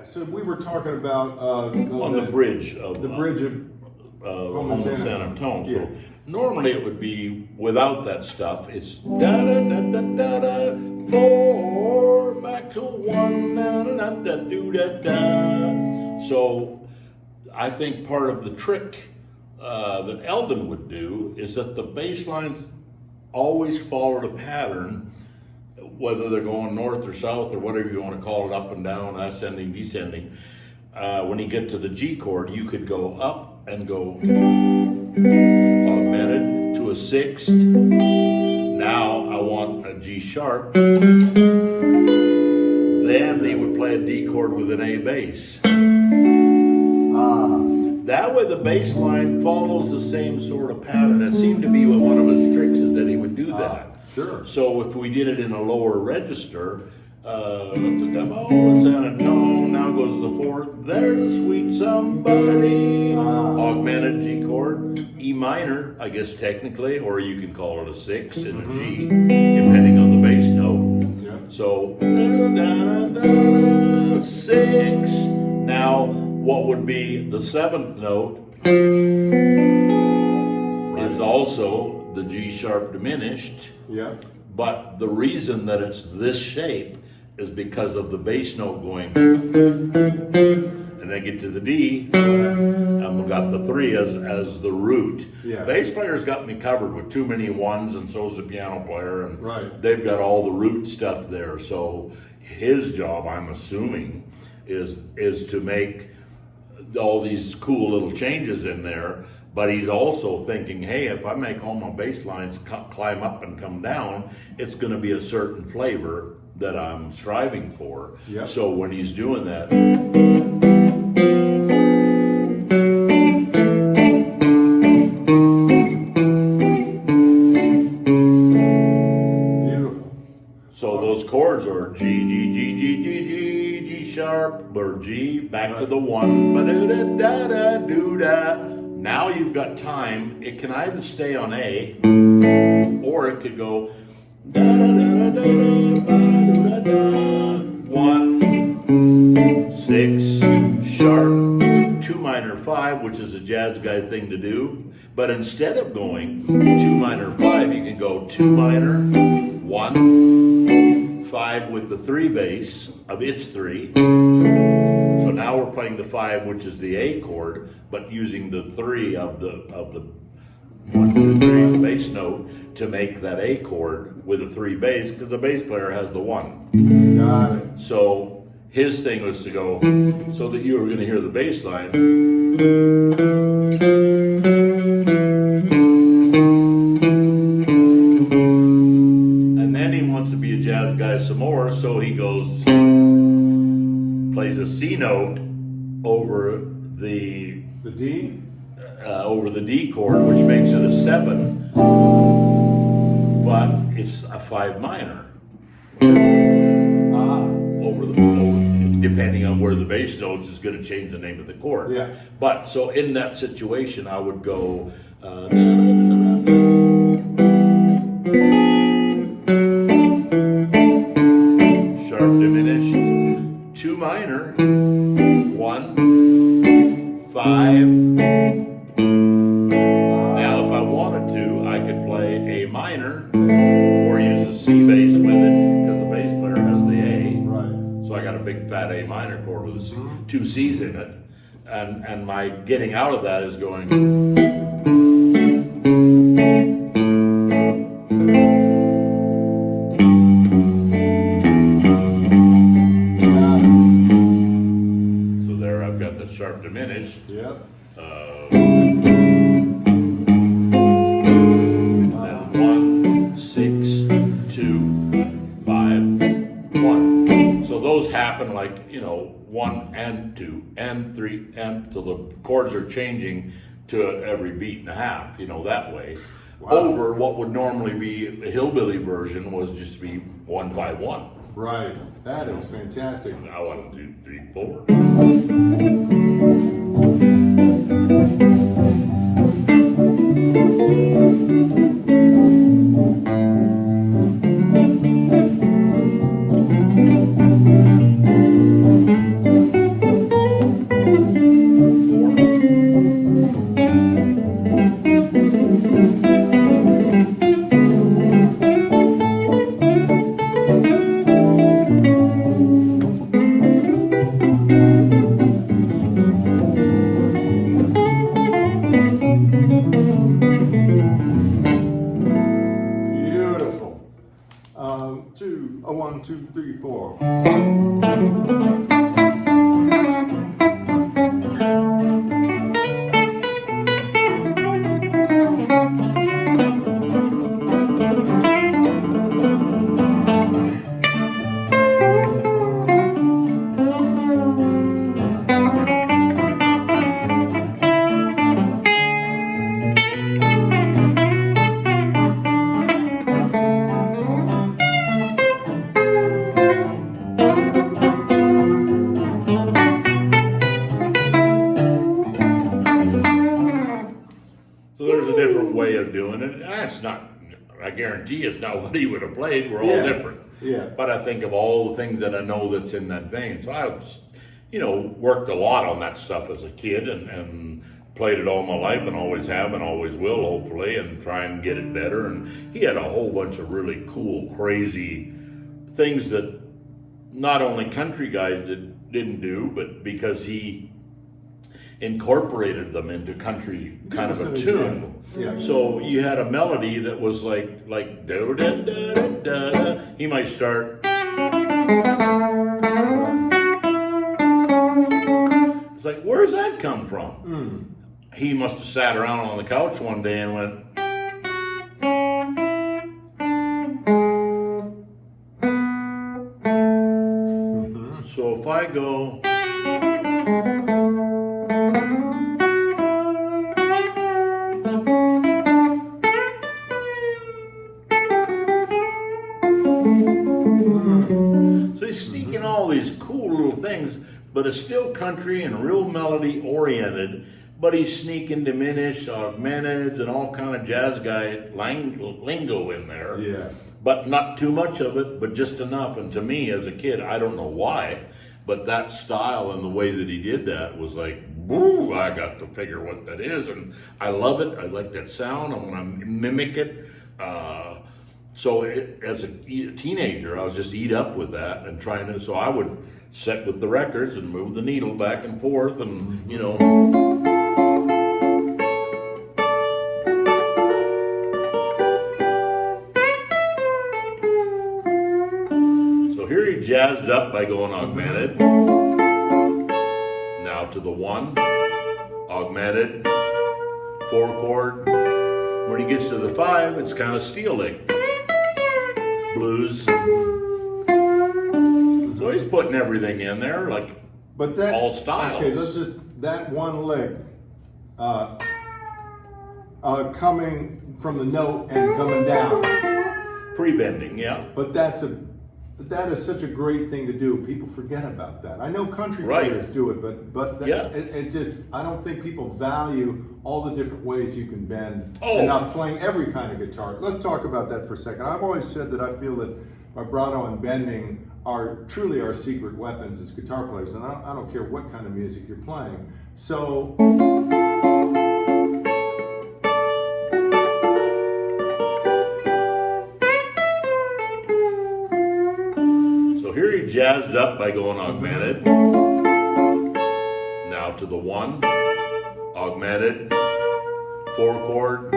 So we were talking about on the bridge of Home San Antonio. Yeah. So normally it would be without that stuff. It's da da da da da da 4 back to 1 da da da da do da da. So I think part of the trick that Eldon would do is that the bass lines always followed a pattern, whether they're going north or south or whatever you want to call it, up and down, ascending, descending. When you get to the G chord, you could go up and go augmented to a 6th. Now I want a G sharp. Then they would play a D chord with an A bass. That way the bass line follows the same sort of pattern. It seemed to be one of his tricks is that he would do that. Sure. So if we did it in a lower register, San Antonio, now goes to the 4th, there's a sweet somebody, augmented G chord, E minor, I guess technically, or you can call it a 6 in a G, depending on the bass note. Yeah. So, 6. Now, what would be the 7th note is also the G sharp diminished. Yeah. But the reason that it's this shape is because of the bass note going, and then get to the D, and we got the 3 as the root. Yeah. Bass player's got me covered with too many 1s, and so's the piano player, and Right. they've got all the root stuff there. So his job, I'm assuming, is to make all these cool little changes in there. But he's also thinking, hey, if I make all my bass lines climb up and come down, it's going to be a certain flavor that I'm striving for. Yep. So when he's doing that, Beautiful. so those chords are G, G, G, G, G, G, G sharp, or G, back to the 1, ba-da-da-da-da-do-da. Now you've got time. It can either stay on A, or it could go da da da da da da 1, 6, sharp, 2 minor 5, which is a jazz guy thing to do. But instead of going 2 minor 5, you can go 2 minor 1, 5 with the 3 bass of its 3. So now we're playing the 5, which is the A chord, but using the 3 of the 1, 2, 3, the bass note to make that A chord with a 3 bass, because the bass player has the 1. Got it. So his thing was to go so that you were going to hear the bass line. And then he wants to be a jazz guy some more, so he goes, plays a C note over the D? over the D chord, which makes it a 7, but it's a 5 minor over depending on where the bass notes is going to change the name of the chord. Yeah. But so in that situation, I would go sharp diminished, 2 minor, 1, 5. Now, if I wanted to, I could play A minor or use a C bass with it because the bass player has the A. Right. So I got a big fat A minor chord with 2 C's in it. And my getting out of that is going. So there I've got the sharp diminished. Yep. Then 1, 6, 2, 5, 1. So those happen like, 1 and 2 and 3 and so the chords are changing to every beat and a half, that way. Wow. Over what would normally be a hillbilly version was just be 1, 5, 1. Right. That is fantastic. Now 1, 2, 3, 4. A 1, 2, 3, 4. So there's a different way of doing it. That's not, I guarantee it's not what he would have played. We're all Yeah. different. Yeah. But I think of all the things that I know that's in that vein. So I, worked a lot on that stuff as a kid and played it all my life and always have and always will, hopefully, and try and get it better. And he had a whole bunch of really cool, crazy things that not only country guys didn't do, but because he incorporated them into country kind of a tune. Yeah. So you had a melody that was like do da da da da da. He might start. It's like, where does that come from? He must have sat around on the couch one day and went. So if I go. So he's sneaking all these cool little things, but it's still country and real melody oriented, but he's sneaking diminished, augmented, and all kind of jazz guy lingo in there. Yeah. But not too much of it, but just enough. And to me, as a kid, I don't know why, but that style and the way that he did that was like, woo, I got to figure what that is. And I love it. I like that sound. I want to mimic it. As a teenager, I was just eat up with that and trying to, so I would set with the records and move the needle back and forth and, So here he jazzed up by going augmented. Now to the 1, augmented, 4 chord. When he gets to the 5, it's kind of steel lick. Blues. So he's putting everything in there, like But that, all styles. Okay, let's just, that one lick, coming from the note and coming down. Pre-bending, yeah. But that is such a great thing to do. People forget about that. I know country Right. players do it, but Yeah. it just, I don't think people value all the different ways you can bend Oh. enough playing every kind of guitar. Let's talk about that for a second. I've always said that I feel that vibrato and bending are truly our secret weapons as guitar players, and I don't care what kind of music you're playing. So Here he jazzed up by going augmented. Now to the 1, augmented, 4 chord.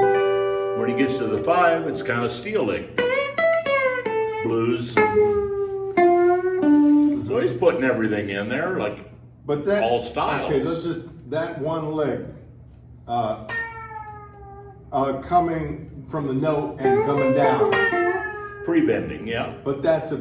When he gets to the 5, it's kind of steel lick. Blues. So he's putting everything in there, like all styles. Okay, let's just, that one lick, coming from the note and coming down. Pre-bending, yeah. But that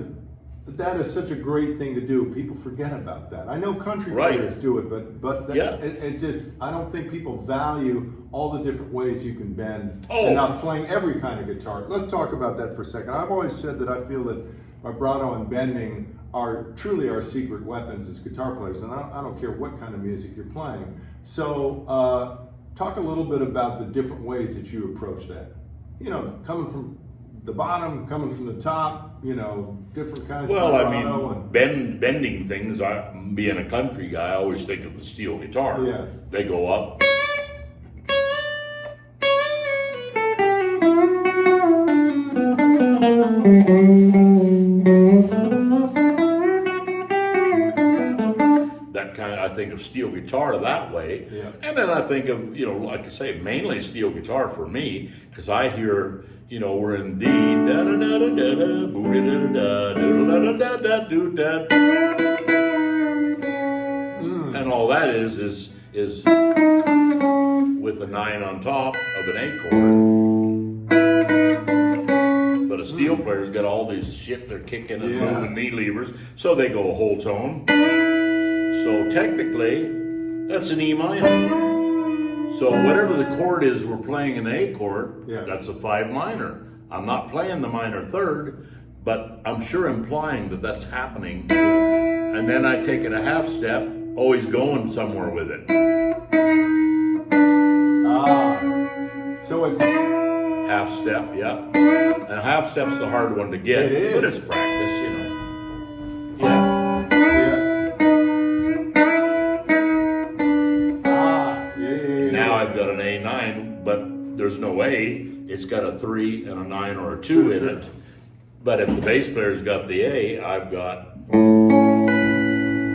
is such a great thing to do. People forget about that. I know country players do it, but it just, I don't think people value all the different ways you can bend enough playing every kind of guitar. Let's talk about that for a second. I've always said that I feel that vibrato and bending are truly our secret weapons as guitar players, and I don't care what kind of music you're playing. So talk a little bit about the different ways that you approach that. You know, coming from the bottom, coming from the top, you know, different kinds of vibrato. Bending things, being a country guy, I always think of the steel guitar. Yeah. They go up. That kind of, I think of steel guitar that way. Yeah. And then I think of, like I say, mainly steel guitar for me, because I hear you know, we're in D, da da da da da da, boo da da da da da da da do da. And all that is with a 9 on top of an A chord. But a steel player's got all these shit they're kicking and moving knee levers, so they go a whole tone. So technically, that's an E minor. So whatever the chord is we're playing an A chord, that's a 5 minor. I'm not playing the minor third, but I'm sure implying that that's happening. And then I take it a half step, always going somewhere with it. So it's half step, And a half step's the hard one to get. It is. But it's practice, you know. Now I've got an A9, but there's no A. It's got a 3 and a 9 or a 2 in it. But if the bass player's got the A, I've got...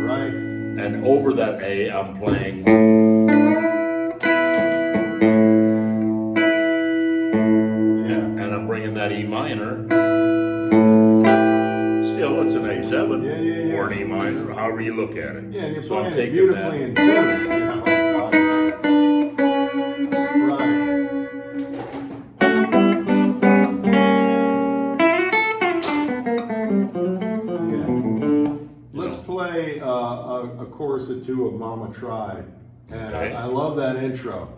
Right. And over that A, I'm playing... And I'm bringing that E minor. Still, it's an A7 or an E minor, however you look at it. Yeah, and you're so playing it beautifully in tune, you know. Let's play a chorus or two of Mama Tried. And I love that intro.